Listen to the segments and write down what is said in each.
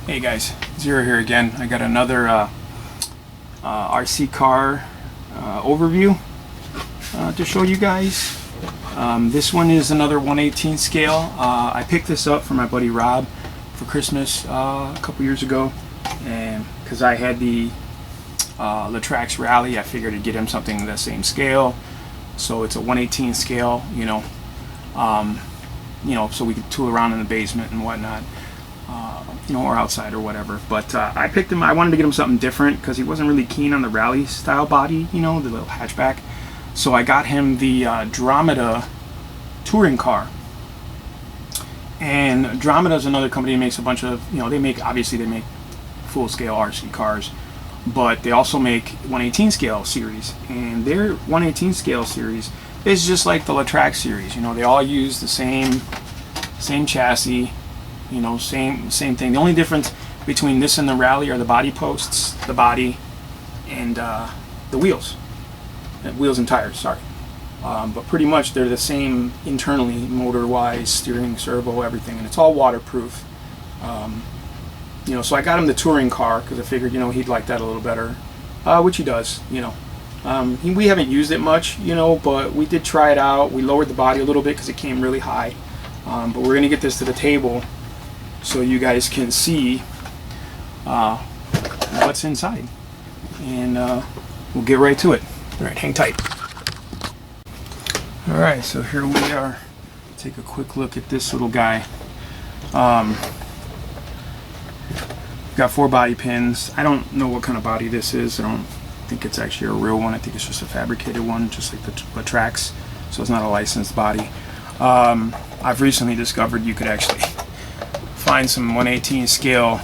Hey guys, Zero here again. I got another RC car overview to show you guys. This one is another 1/18 scale. I picked this up for my buddy Rob for Christmas a couple years ago, and because I had the Latrax Rally, I figured I'd get him something the same scale. So it's a 1/18 scale, so we could tool around in the basement and whatnot. Or outside or whatever. But I picked him. I wanted to get him something different because he wasn't really keen on the rally style body, the little hatchback. So I got him the Dromida touring car. And Dromida is another company that makes a bunch of, they make full scale RC cars, but they also make 1/18 scale series. And their 1/18 scale series is just like the Latrax series. They all use the same chassis. Same thing. The only difference between this and the Rally are the body posts, the body, and the wheels and tires. Sorry, but pretty much they're the same internally, motor-wise, steering, servo, everything, and it's all waterproof. So I got him the touring car because I figured he'd like that a little better, which he does. We haven't used it much, but we did try it out. We lowered the body a little bit because it came really high, but we're gonna get this to the table so you guys can see what's inside, and we'll get right to it. All right, hang tight. All right, so here we are. Take a quick look at this little guy. Got 4 body pins. I don't know what kind of body this is. I don't think it's actually a real one. I think it's just a fabricated one, just like the Latrax, so it's not a licensed body. I've recently discovered you could actually find some 1/18 scale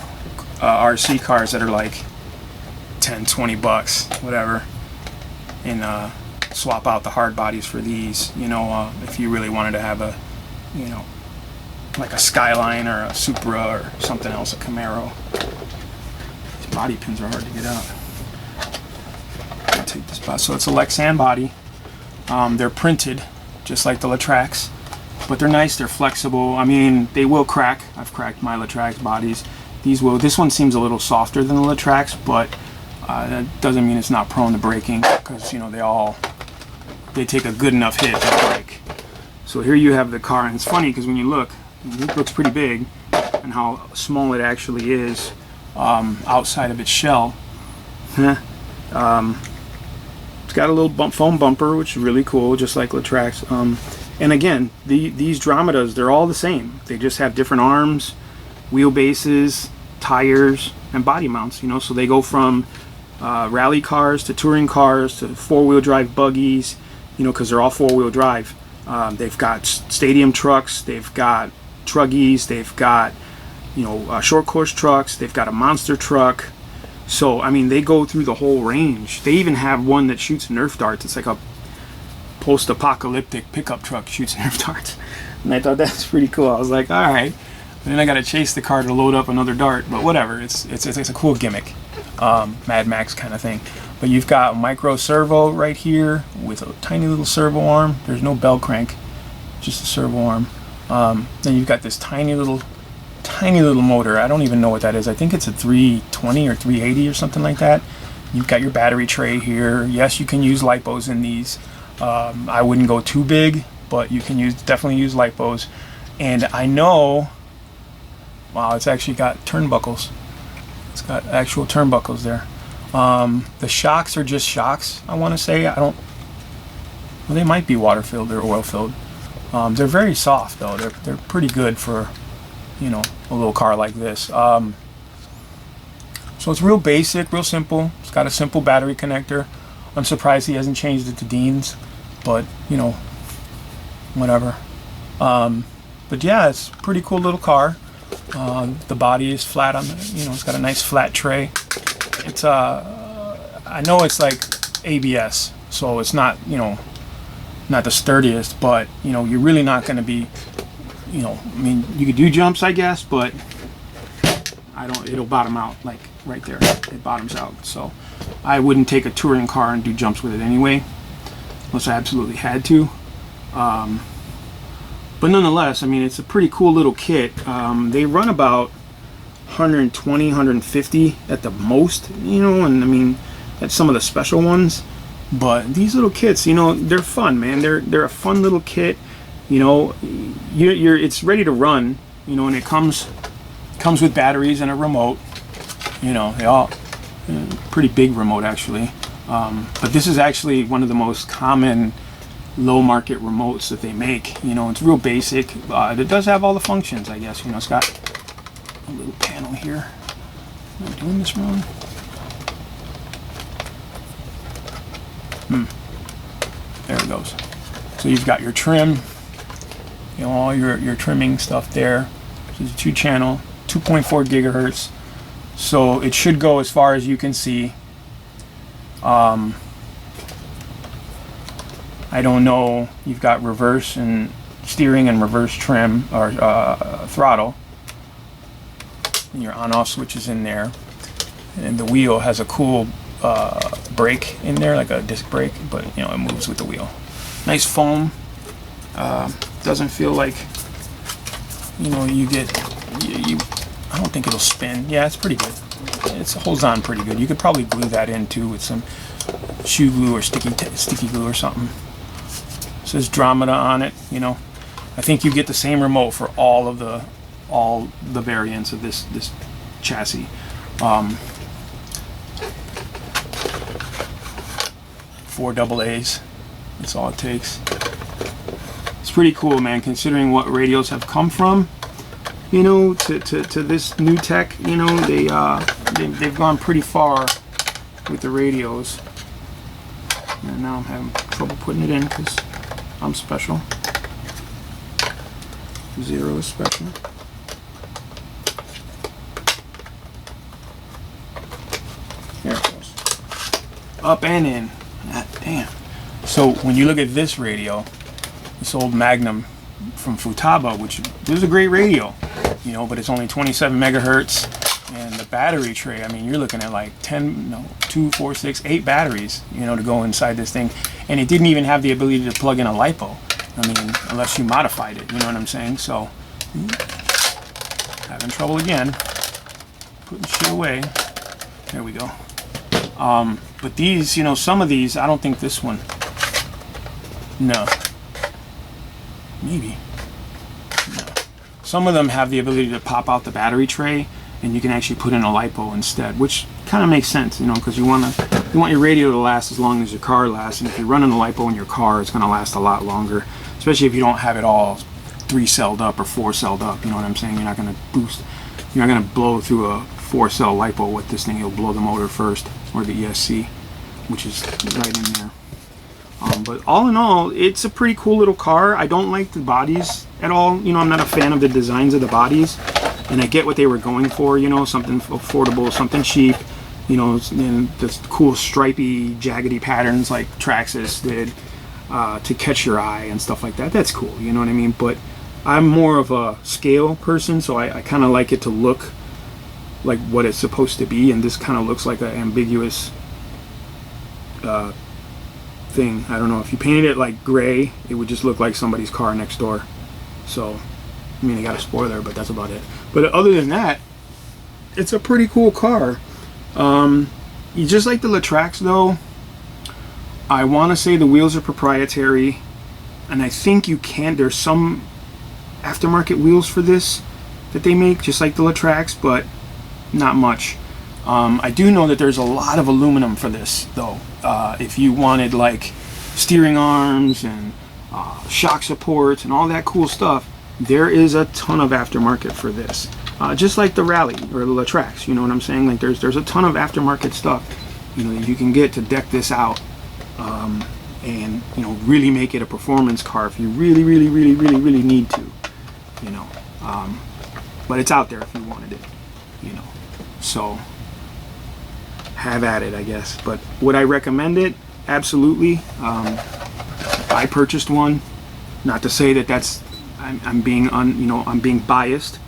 RC cars that are like 10-20 bucks, whatever, and swap out the hard bodies for these, if you really wanted to have a, like a Skyline or a Supra or something else, a Camaro. These body pins are hard to get out. I'll take this box. So it's a Lexan body. They're printed just like the Latrax, but they're nice, they're flexible. I mean, they will crack. I've cracked my Latrax bodies. These will. This one seems a little softer than the Latrax, but that doesn't mean it's not prone to breaking, because they take a good enough hit to break. So here you have the car, and it's funny because when you look, it looks pretty big, and how small it actually is outside of its shell. It's got a little foam bumper, which is really cool, just like Latrax. And again, these Dromidas, they're all the same. They just have different arms, wheelbases, tires, and body mounts. So they go from rally cars to touring cars to 4-wheel drive buggies, because they're all 4-wheel drive. They've got stadium trucks, they've got truggies, they've got short course trucks, they've got a monster truck. So I mean, they go through the whole range. They even have one that shoots Nerf darts. It's like a post-apocalyptic pickup truck shoots Nerf darts, and I thought that's pretty cool. I was like, all right. And then I got to chase the car to load up another dart, but whatever. It's a cool gimmick, Mad Max kind of thing. But you've got micro servo right here with a tiny little servo arm. There's no bell crank, just a servo arm. Then you've got this tiny little motor. I don't even know what that is. I think it's a 320 or 380 or something like that. You've got your battery tray here. Yes, you can use lipos in these. I wouldn't go too big, but you can definitely use lipos. And I know, wow, it's actually got turnbuckles. It's got actual turnbuckles there. The shocks are just shocks, I want to say. Well, they might be water filled or oil filled. They're very soft though. They're pretty good for a little car like this. So it's real basic, real simple. It's got a simple battery connector. I'm surprised he hasn't changed it to Dean's, but whatever. But yeah, it's a pretty cool little car. The body is flat on the, it's got a nice flat tray. It's I know it's like ABS, so it's not not the sturdiest, but you're really not going to be, I mean, you could do jumps, I guess, but it'll bottom out like right there. It bottoms out. So I wouldn't take a touring car and do jumps with it anyway, unless I absolutely had to. But nonetheless, I mean, it's a pretty cool little kit. They run about 120, 150 at the most, you know, and I mean, that's some of the special ones. But these little kits, you know, they're fun, man. They're a fun little kit. You know, it's ready to run, you know, and it comes with batteries and a remote. You know, they all pretty big remote actually. But this is actually one of the most common low market remotes that they make. You know, it's real basic. It does have all the functions, I guess. You know, it's got a little panel here. Am I doing this wrong? There it goes. So you've got your trim, you know, all your trimming stuff there. This is a 2-channel, 2.4 gigahertz. So it should go as far as you can see. I don't know. You've got reverse and steering and reverse trim or throttle. And your on-off switch is in there, and the wheel has a cool brake in there, like a disc brake, but you know, it moves with the wheel. Nice foam. Doesn't feel like, you know, you get I don't think it'll spin. Yeah, it's pretty good. It holds on pretty good. You could probably glue that in too with some shoe glue or sticky glue or something. It says Dromida on it. You know, I think you get the same remote for all the variants of this chassis. 4 AA's. That's all it takes. It's pretty cool, man, considering what radios have come from, you know, to this new tech. You know, they've gone pretty far with the radios. And now I'm having trouble putting it in because I'm special. 0 is special. There it goes. Up and in. God damn. So when you look at this radio, this old Magnum from Futaba, which is a great radio, you know, but it's only 27 megahertz, and the battery tray, I mean, you're looking at like 2, 4, 6, 8 batteries, you know, to go inside this thing, and it didn't even have the ability to plug in a LiPo. I mean, unless you modified it, you know what I'm saying? So, having trouble again, putting shit away. There we go. But these, you know, some of these, I don't think this one. No. Maybe. No. Some of them have the ability to pop out the battery tray, and you can actually put in a LiPo instead, which kind of makes sense, you know, because you want your radio to last as long as your car lasts, and if you're running a LiPo in your car, it's going to last a lot longer, especially if you don't have it all 3-celled up or 4-celled up. You know what I'm saying? You're not going to boost. You're not going to blow through a 4-cell LiPo with this thing. You'll blow the motor first, or the ESC, which is right in there. But all in all, it's a pretty cool little car. I don't like the bodies at all. You know, I'm not a fan of the designs of the bodies, and I get what they were going for. You know, something affordable, something cheap. You know, and just cool stripy, jaggedy patterns like Traxxas did to catch your eye and stuff like that. That's cool. You know what I mean? But I'm more of a scale person, so I kind of like it to look like what it's supposed to be, and this kind of looks like an ambiguous thing. I don't know, if you painted it like gray, it would just look like somebody's car next door. So, I mean, I got a spoiler, but that's about it. But other than that, it's a pretty cool car. You just like the Latrax though, I want to say the wheels are proprietary, and I think there's some aftermarket wheels for this that they make, just like the Latrax, but not much. I do know that there's a lot of aluminum for this though. If you wanted like steering arms and shock supports and all that cool stuff, there is a ton of aftermarket for this. Just like the Rally or the Latrax, you know what I'm saying? Like there's a ton of aftermarket stuff, you know, that you can get to deck this out, and you know, really make it a performance car if you really need to, you know. But it's out there if you wanted it, you know. So have at it, I guess. But would I recommend it? Absolutely. I purchased one. Not to say that I'm being biased.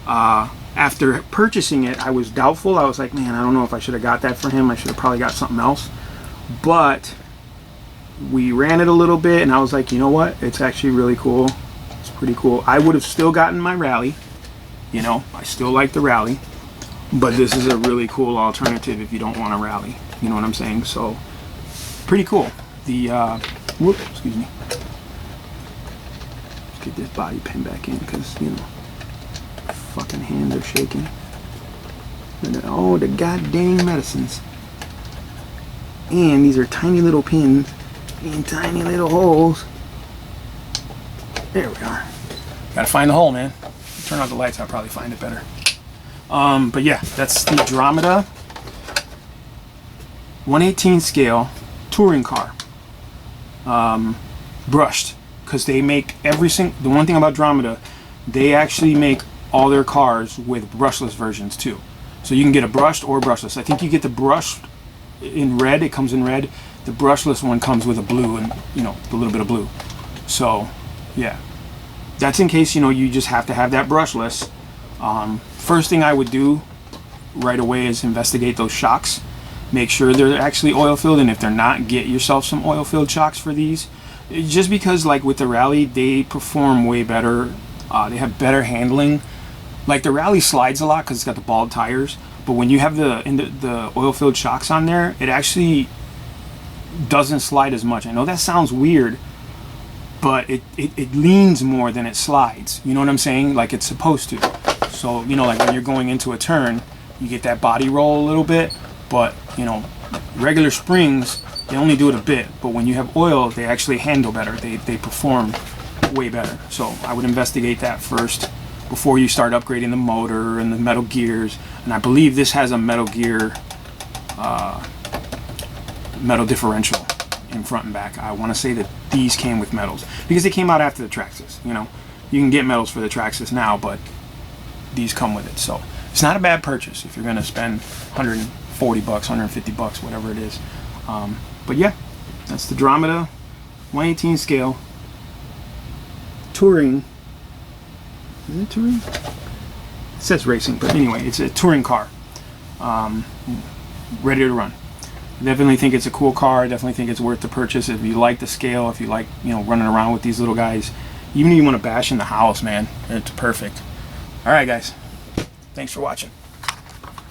After purchasing it, I was doubtful. I was like, man, I don't know if I should have got that for him. I should have probably got something else. But we ran it a little bit, and I was like, you know what? It's actually really cool. It's pretty cool. I would have still gotten my Rally. You know, I still like the Rally. but this is a really cool alternative if you don't want to rally. You know what I'm saying? So pretty cool. The whoops, excuse me. Let's get this bobby pin back in because, you know, fucking hands are shaking. And oh, the goddamn medicines. And these are tiny little pins in tiny little holes. There we are. Gotta find the hole, man. Turn out the lights, I'll probably find it better. But yeah, that's the Dromida 1/18 scale touring car. Brushed, because they make every single. The one thing about Dromida, they actually make all their cars with brushless versions too. So you can get a brushed or brushless. I think you get the brushed in red. It comes in red. The brushless one comes with a blue and, you know, a little bit of blue. So yeah, that's in case, you know, you just have to have that brushless. First thing I would do right away is investigate those shocks. Make sure they're actually oil filled, and if they're not, get yourself some oil filled shocks for these. Just because, like with the Rally, they perform way better. They have better handling. Like the Rally slides a lot because it's got the bald tires, but when you have the oil filled shocks on there, it actually doesn't slide as much. I know that sounds weird, but it leans more than it slides. You know what I'm saying? Like it's supposed to. So, you know, like when you're going into a turn, you get that body roll a little bit, but, you know, regular springs, they only do it a bit, but when you have oil, they actually handle better. They perform way better. So I would investigate that first before you start upgrading the motor and the metal gears. And I believe this has a metal gear, metal differential in front and back. I want to say that these came with metals because they came out after the Traxxas. You know, you can get metals for the Traxxas now, but these come with it. So it's not a bad purchase if you're going to spend 140 bucks, 150 bucks, whatever it is. But yeah, that's the Dromida 1/18 scale touring. Is it touring? It says racing, but anyway, it's a touring car. Ready to run. I definitely think it's a cool car. I definitely think it's worth the purchase if you like the scale, if you like, you know, running around with these little guys. Even if you want to bash in the house, man, it's perfect. All right, guys. Thanks for watching.